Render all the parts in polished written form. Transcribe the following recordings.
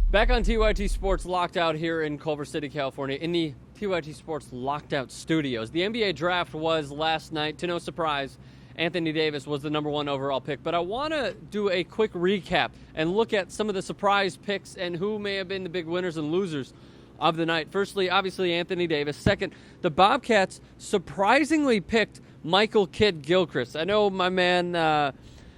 Back on TYT Sports Locked Out here in Culver City, California, in the TYT Sports Locked Out studios. The NBA draft was last night. To no surprise, Anthony Davis was the number one overall pick. But I want to do a quick recap and look at some of the surprise picks and who may have been the big winners and losers of the night. Firstly, obviously, Anthony Davis. Second, the Bobcats surprisingly picked Michael Kidd-Gilchrist. I know my man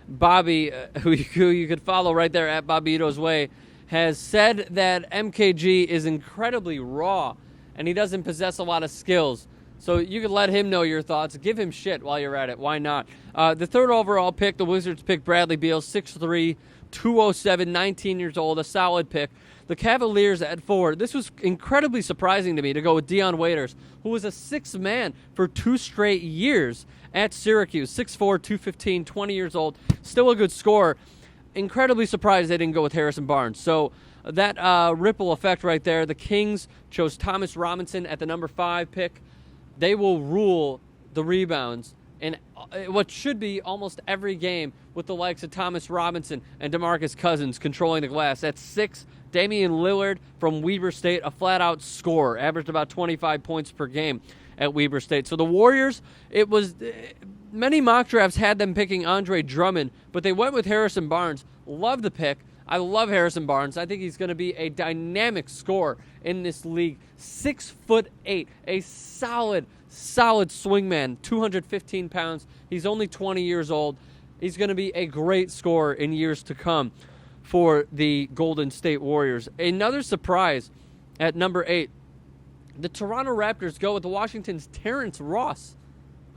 Bobby, who you could follow right there at Bobito's Way, has said that MKG is incredibly raw and he doesn't possess a lot of skills. So you could let him know your thoughts. Give him shit while you're at it. Why not? The third overall pick, the Wizards picked Bradley Beal, 6'3", 207, 19 years old, a solid pick. The Cavaliers at 4. This was incredibly surprising to me to go with Dion Waiters, who was a sixth man for 2 straight years at Syracuse. 6'4", 215, 20 years old. Still a good scorer. Incredibly surprised they didn't go with Harrison Barnes. So that ripple effect right there. The Kings chose Thomas Robinson at the number 5 pick. They will rule the rebounds in what should be almost every game with the likes of Thomas Robinson and DeMarcus Cousins controlling the glass. At 6, Damian Lillard from Weber State, a flat-out scorer, averaged about 25 points per game at Weber State. So the Warriors, many mock drafts had them picking Andre Drummond, but they went with Harrison Barnes. Love the pick. I love Harrison Barnes. I think he's going to be a dynamic scorer in this league. 6'8", a solid swingman, 215 pounds. He's only 20 years old. He's going to be a great scorer in years to come for the Golden State Warriors. Another surprise at number 8. The Toronto Raptors go with the Washington's Terrence Ross.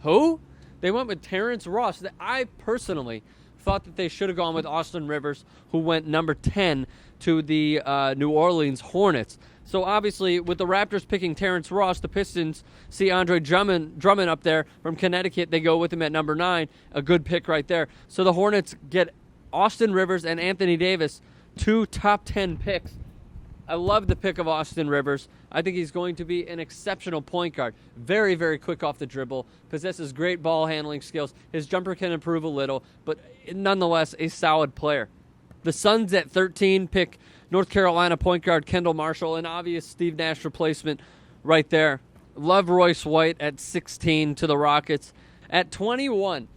Who? They went with Terrence Ross. I personally thought that they should have gone with Austin Rivers, who went number 10 to the New Orleans Hornets. So obviously, with the Raptors picking Terrence Ross, the Pistons see Andre Drummond up there from Connecticut. They go with him at number 9. A good pick right there. So the Hornets get Austin Rivers and Anthony Davis, 2 top 10 picks. I love the pick of Austin Rivers. I think he's going to be an exceptional point guard. Very, very quick off the dribble. Possesses great ball handling skills. His jumper can improve a little, but nonetheless, a solid player. The Suns at 13 pick North Carolina point guard Kendall Marshall, an obvious Steve Nash replacement right there. Love Royce White at 16 to the Rockets. At 21,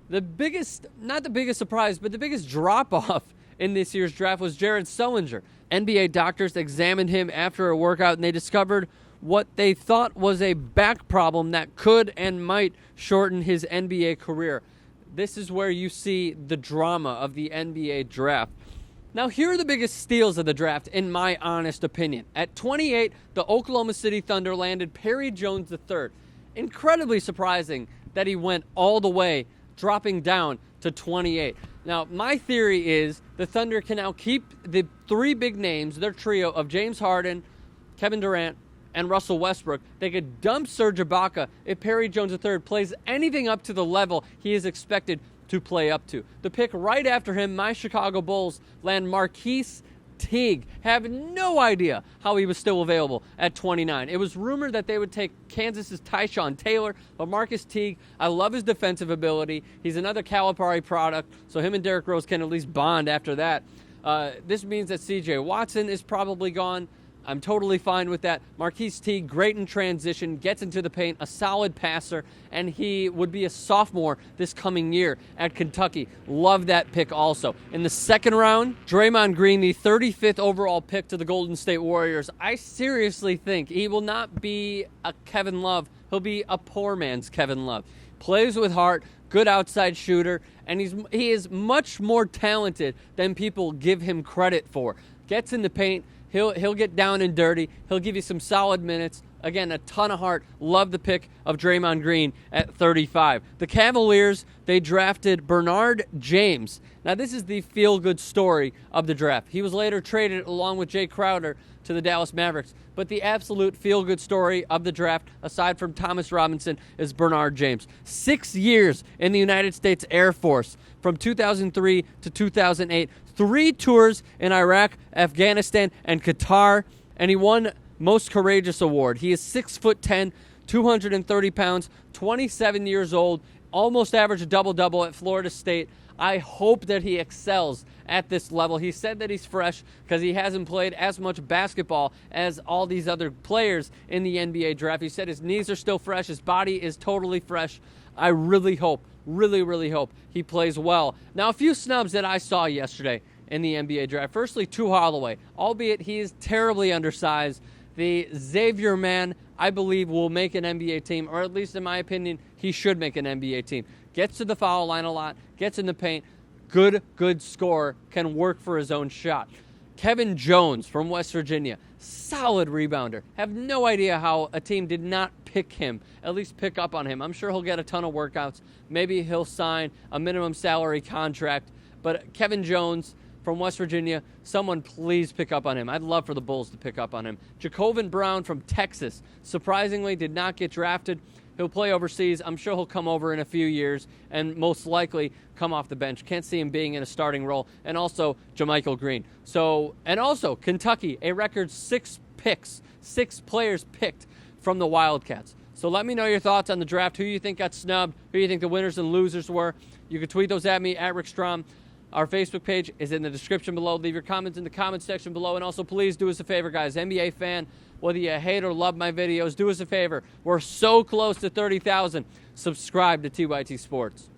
not the biggest surprise, but the biggest drop-off in this year's draft was Jared Sullinger. NBA doctors examined him after a workout, and they discovered what they thought was a back problem that could and might shorten his NBA career. This is where you see the drama of the NBA draft. Now, here are the biggest steals of the draft, in my honest opinion. At 28, the Oklahoma City Thunder landed Perry Jones III. Incredibly surprising that he went all the way, dropping down to 28. Now, my theory is the Thunder can now keep the 3 big names, their trio of James Harden, Kevin Durant, and Russell Westbrook. They could dump Serge Ibaka if Perry Jones III plays anything up to the level he is expected to play up to. The pick right after him, my Chicago Bulls land Marquise Teague. Have no idea how he was still available at 29. It was rumored that they would take Kansas's Tyshawn Taylor, but Marcus Teague, I love his defensive ability. He's another Calipari product, so him and Derrick Rose can at least bond after that. This means that C.J. Watson is probably gone. I'm totally fine with that. Marquise Teague, great in transition, gets into the paint, a solid passer, and he would be a sophomore this coming year at Kentucky. Love that pick also. In the second round, Draymond Green, the 35th overall pick to the Golden State Warriors. I seriously think he will not be a Kevin Love. He'll be a poor man's Kevin Love. Plays with heart, good outside shooter, and he is much more talented than people give him credit for. Gets in the paint. He'll get down and dirty. He'll give you some solid minutes. Again, a ton of heart. Love the pick of Draymond Green at 35. The Cavaliers, they drafted Bernard James. Now, this is the feel-good story of the draft. He was later traded along with Jay Crowder to the Dallas Mavericks. But the absolute feel-good story of the draft, aside from Thomas Robinson, is Bernard James. 6 years in the United States Air Force from 2003 to 2008. 3 tours in Iraq, Afghanistan, and Qatar, and he won Most Courageous Award. He is 6'10", 230 pounds, 27 years old, almost averaged a double-double at Florida State. I hope that he excels at this level. He said that he's fresh because he hasn't played as much basketball as all these other players in the NBA draft. He said his knees are still fresh. His body is totally fresh. I really hope, really hope he plays well. Now, a few snubs that I saw yesterday in the NBA draft. Firstly, Tu Holloway, albeit he is terribly undersized. The Xavier man, I believe, will make an NBA team, or at least in my opinion, he should make an NBA team. Gets to the foul line a lot, gets in the paint, good scorer, can work for his own shot. Kevin Jones from West Virginia, solid rebounder. Have no idea how a team did not pick him, at least pick up on him. I'm sure he'll get a ton of workouts. Maybe he'll sign a minimum salary contract. But Kevin Jones from West Virginia, someone please pick up on him. I'd love for the Bulls to pick up on him. Jacoven Brown from Texas, surprisingly did not get drafted. He'll play overseas. I'm sure he'll come over in a few years and most likely come off the bench. Can't see him being in a starting role. And also JaMychal Green. And also Kentucky, a record 6 players picked from the Wildcats. So let me know your thoughts on the draft. Who you think got snubbed? Who you think the winners and losers were? You can tweet those at me, at Rick Strom. Our Facebook page is in the description below. Leave your comments in the comments section below. And also, please do us a favor, guys. NBA fan, whether you hate or love my videos, do us a favor. We're so close to 30,000. Subscribe to TYT Sports.